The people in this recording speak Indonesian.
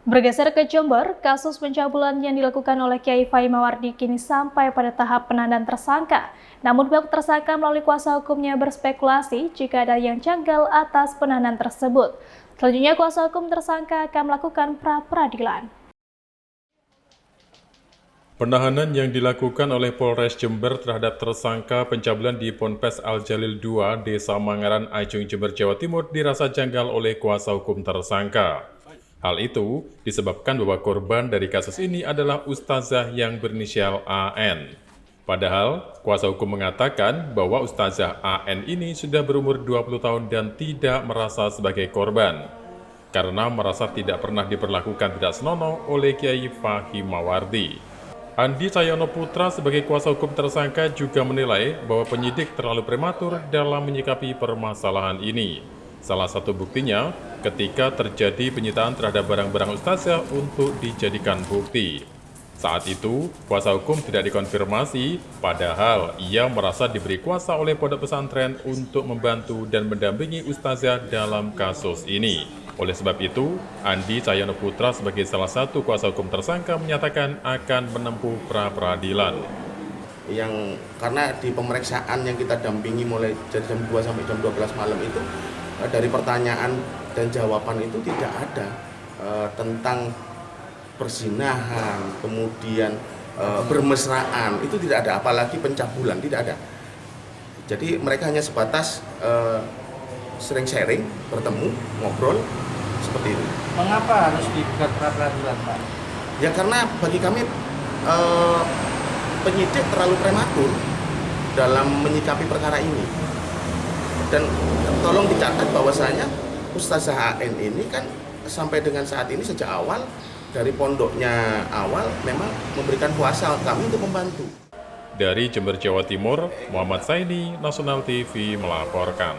Bergeser ke Jember, kasus pencabulan yang dilakukan oleh Kiai Fahmi Mawardi kini sampai pada tahap penahanan tersangka. Namun pihak tersangka melalui kuasa hukumnya berspekulasi jika ada yang janggal atas penahanan tersebut. Selanjutnya kuasa hukum tersangka akan melakukan pra-peradilan. Penahanan yang dilakukan oleh Polres Jember terhadap tersangka pencabulan di Ponpes Al-Jalil II, Desa Mangaran, Ajung, Jember, Jawa Timur dirasa janggal oleh kuasa hukum tersangka. Hal itu disebabkan bahwa korban dari kasus ini adalah ustazah yang berinisial AN. Padahal, kuasa hukum mengatakan bahwa ustazah AN ini sudah berumur 20 tahun dan tidak merasa sebagai korban, karena merasa tidak pernah diperlakukan tidak senonoh oleh Kiai Fahmi Mawardi. Andi Cahyono Putra sebagai kuasa hukum tersangka juga menilai bahwa penyidik terlalu prematur dalam menyikapi permasalahan ini. Salah satu buktinya ketika terjadi penyitaan terhadap barang-barang ustazah untuk dijadikan bukti. Saat itu, kuasa hukum tidak dikonfirmasi, padahal ia merasa diberi kuasa oleh pondok pesantren untuk membantu dan mendampingi ustazah dalam kasus ini. Oleh sebab itu, Andi Cahyono Putra sebagai salah satu kuasa hukum tersangka menyatakan akan menempuh pra-peradilan. Karena di pemeriksaan yang kita dampingi mulai dari jam 2 sampai jam 12 malam itu, dari pertanyaan dan jawaban itu tidak ada tentang perzinahan, kemudian bermesraan, itu tidak ada, apalagi pencabulan, tidak ada. Jadi mereka hanya sebatas sering sharing, bertemu, ngobrol, seperti itu. Mengapa harus dibuat pra-peradilan, Pak? Ya karena bagi kami penyidik terlalu prematur dalam menyikapi perkara ini. Dan tolong dicatat bahwasanya Ustazah AN ini kan sampai dengan saat ini sejak awal, dari pondoknya awal memang memberikan kuasa kami untuk membantu. Dari Jember, Jawa Timur, Muhammad Saini, Nasional TV melaporkan.